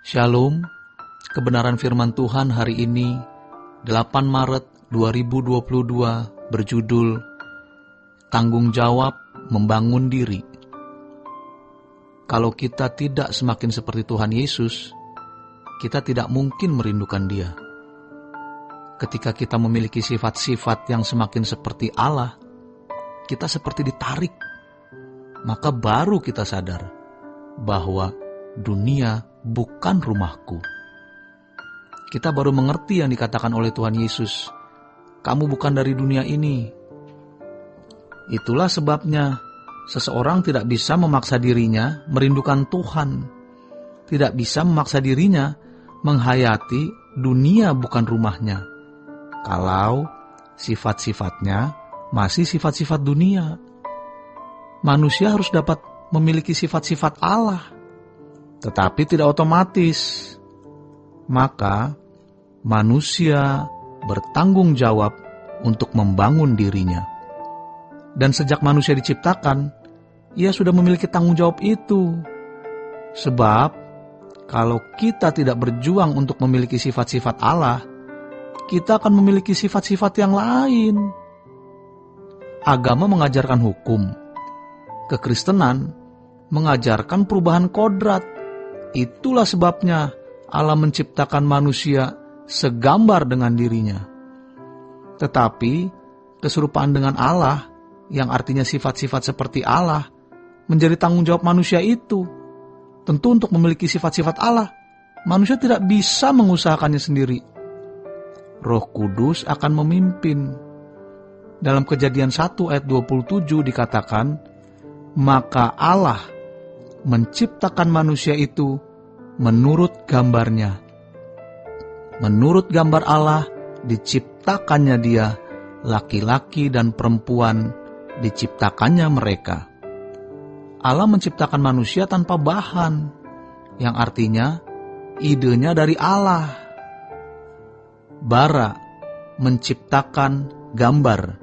Shalom, kebenaran firman Tuhan hari ini 8 Maret 2022 berjudul Tanggung Jawab Membangun Diri. Kalau kita tidak semakin seperti Tuhan Yesus, kita tidak mungkin merindukan Dia. Ketika kita memiliki sifat-sifat yang semakin seperti Allah, kita seperti ditarik. Maka baru kita sadar bahwa dunia bukan rumahku. Kita baru mengerti yang dikatakan oleh Tuhan Yesus, kamu bukan dari dunia ini. Itulah sebabnya seseorang tidak bisa memaksa dirinya merindukan Tuhan, tidak bisa memaksa dirinya menghayati dunia bukan rumahnya, kalau sifat-sifatnya masih sifat-sifat dunia. Manusia harus dapat memiliki sifat-sifat Allah, tetapi tidak otomatis. Maka manusia bertanggung jawab untuk membangun dirinya. Dan sejak manusia diciptakan, ia sudah memiliki tanggung jawab itu. Sebab kalau kita tidak berjuang untuk memiliki sifat-sifat Allah, kita akan memiliki sifat-sifat yang lain. Agama mengajarkan hukum. Kekristenan mengajarkan perubahan kodrat. Itulah sebabnya Allah menciptakan manusia segambar dengan dirinya. Tetapi keserupaan dengan Allah, yang artinya sifat-sifat seperti Allah, menjadi tanggung jawab manusia itu. Tentu untuk memiliki sifat-sifat Allah, manusia tidak bisa mengusahakannya sendiri. Roh Kudus akan memimpin. Dalam Kejadian 1 ayat 27 dikatakan, maka Allah menciptakan manusia itu menurut gambarnya. Menurut gambar Allah diciptakannya dia, laki-laki dan perempuan diciptakannya mereka. Allah menciptakan manusia tanpa bahan, yang artinya idenya dari Allah. Bara menciptakan gambar,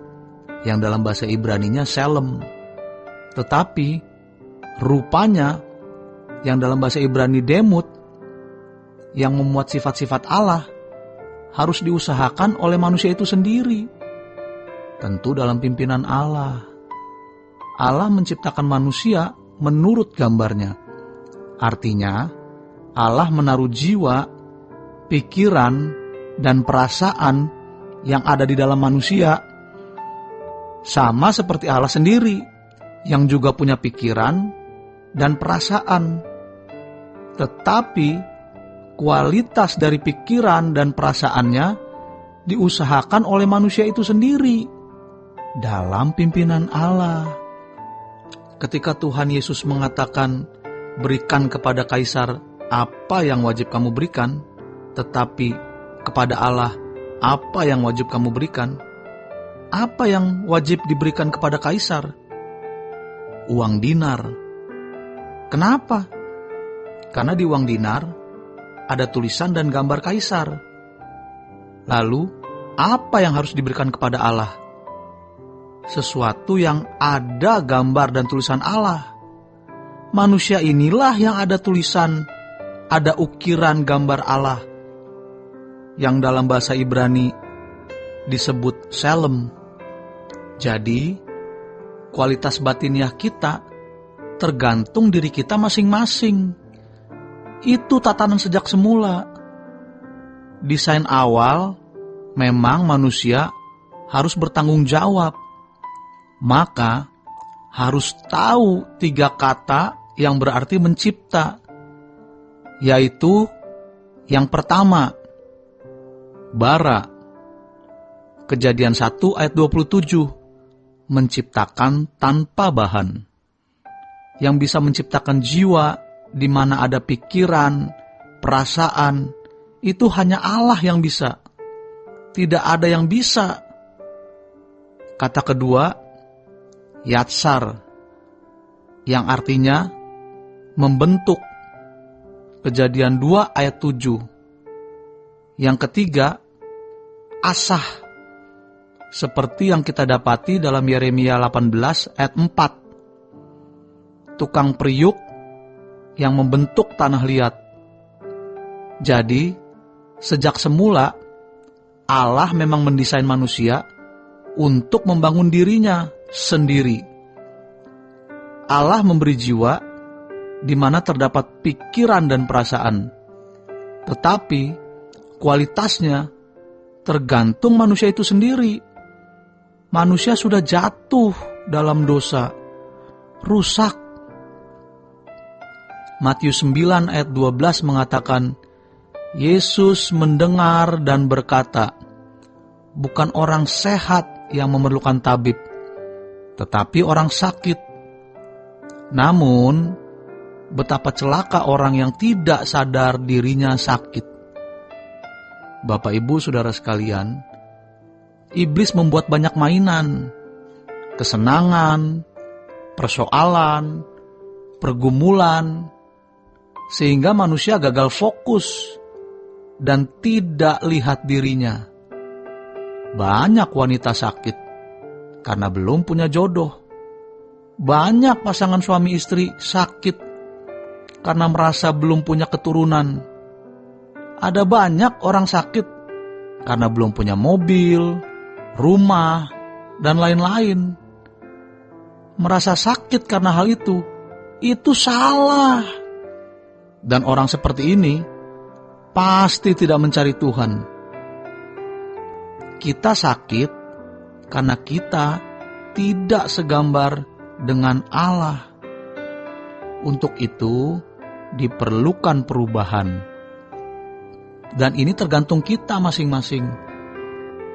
yang dalam bahasa Ibraninya selem. Tetapi rupanya, yang dalam bahasa Ibrani demut, yang memuat sifat-sifat Allah, harus diusahakan oleh manusia itu sendiri. Tentu dalam pimpinan Allah. Allah menciptakan manusia menurut gambarnya. Artinya, Allah menaruh jiwa, pikiran, dan perasaan yang ada di dalam manusia, sama seperti Allah sendiri, yang juga punya pikiran dan perasaan. Tetapi kualitas dari pikiran dan perasaannya diusahakan oleh manusia itu sendiri dalam pimpinan Allah. Ketika Tuhan Yesus mengatakan, berikan kepada kaisar apa yang wajib kamu berikan, tetapi kepada Allah apa yang wajib kamu berikan. Apa yang wajib diberikan kepada kaisar? Uang dinar. Kenapa? Karena di uang dinar ada tulisan dan gambar kaisar. Lalu, apa yang harus diberikan kepada Allah? Sesuatu yang ada gambar dan tulisan Allah. Manusia inilah yang ada tulisan, ada ukiran gambar Allah, yang dalam bahasa Ibrani disebut selem. Jadi, kualitas batiniah kita tergantung diri kita masing-masing. Itu tatanan sejak semula. Desain awal memang manusia harus bertanggung jawab. Maka harus tahu 3 kata yang berarti mencipta. Yaitu yang pertama, bara. Kejadian 1 ayat 27, menciptakan tanpa bahan. Yang bisa menciptakan jiwa di mana ada pikiran, perasaan, itu hanya Allah yang bisa. Tidak ada yang bisa. Kata kedua, yatsar, yang artinya membentuk. Kejadian 2 ayat 7. Yang ketiga, asah, seperti yang kita dapati dalam Yeremia 18 ayat 4. Tukang periuk yang membentuk tanah liat. Jadi, sejak semula, Allah memang mendesain manusia untuk membangun dirinya sendiri. Allah memberi jiwa di mana terdapat pikiran dan perasaan. Tetapi, kualitasnya tergantung manusia itu sendiri. Manusia sudah jatuh dalam dosa, rusak. Matius 9 ayat 12 mengatakan, Yesus mendengar dan berkata, bukan orang sehat yang memerlukan tabib, tetapi orang sakit. Namun, betapa celaka orang yang tidak sadar dirinya sakit. Bapak, Ibu, Saudara sekalian, iblis membuat banyak mainan, kesenangan, persoalan, pergumulan, sehingga manusia gagal fokus dan tidak lihat dirinya. Banyak wanita sakit karena belum punya jodoh. Banyak pasangan suami istri sakit karena merasa belum punya keturunan. Ada banyak orang sakit karena belum punya mobil, rumah, dan lain-lain. Merasa sakit karena hal itu salah. Dan orang seperti ini pasti tidak mencari Tuhan. Kita sakit karena kita tidak segambar dengan Allah. Untuk itu diperlukan perubahan. Dan ini tergantung kita masing-masing.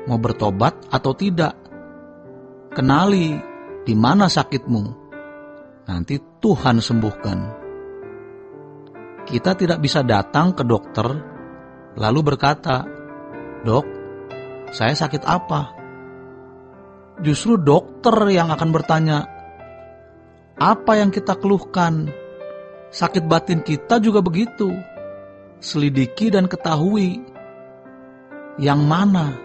Mau bertobat atau tidak. Kenali di mana sakitmu. Nanti Tuhan sembuhkan. Kita tidak bisa datang ke dokter lalu berkata, "Dok, saya sakit apa?" Justru dokter yang akan bertanya, apa yang kita keluhkan? Sakit batin kita juga begitu. Selidiki dan ketahui yang mana.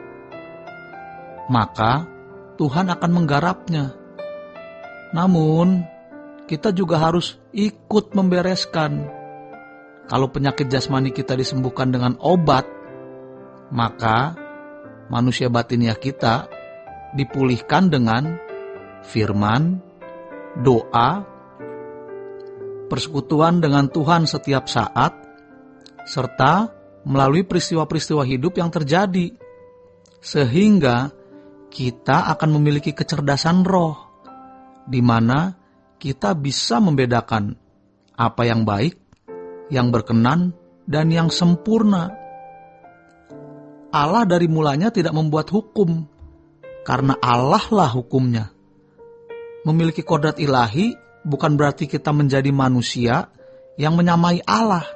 Maka Tuhan akan menggarapnya. Namun, kita juga harus ikut membereskan. Kalau penyakit jasmani kita disembuhkan dengan obat, maka manusia batiniah kita dipulihkan dengan firman, doa, persekutuan dengan Tuhan setiap saat, serta melalui peristiwa-peristiwa hidup yang terjadi, sehingga kita akan memiliki kecerdasan roh, di mana kita bisa membedakan apa yang baik, yang berkenan, dan yang sempurna. Allah dari mulanya tidak membuat hukum, karena Allah lah hukumnya. Memiliki kodrat ilahi bukan berarti kita menjadi manusia yang menyamai Allah.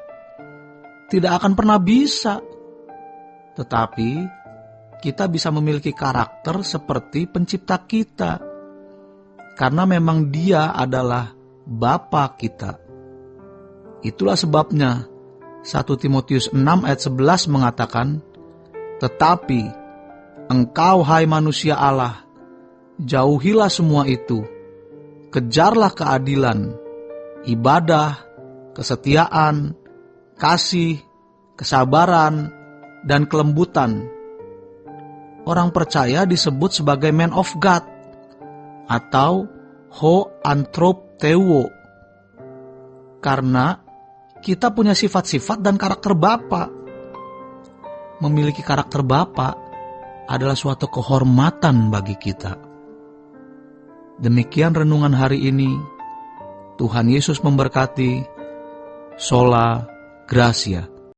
Tidak akan pernah bisa. Tetapi kita bisa memiliki karakter seperti pencipta kita. Karena memang Dia adalah Bapa kita. Itulah sebabnya 1 Timotius 6 ayat 11 mengatakan, "Tetapi engkau, hai manusia Allah, jauhilah semua itu. Kejarlah keadilan, ibadah, kesetiaan, kasih, kesabaran, dan kelembutan." Orang percaya disebut sebagai man of God atau ho anthropteuo, karena kita punya sifat-sifat dan karakter Bapa. Memiliki karakter Bapa adalah suatu kehormatan bagi kita. Demikian renungan hari ini. Tuhan Yesus memberkati. Sola Gracia.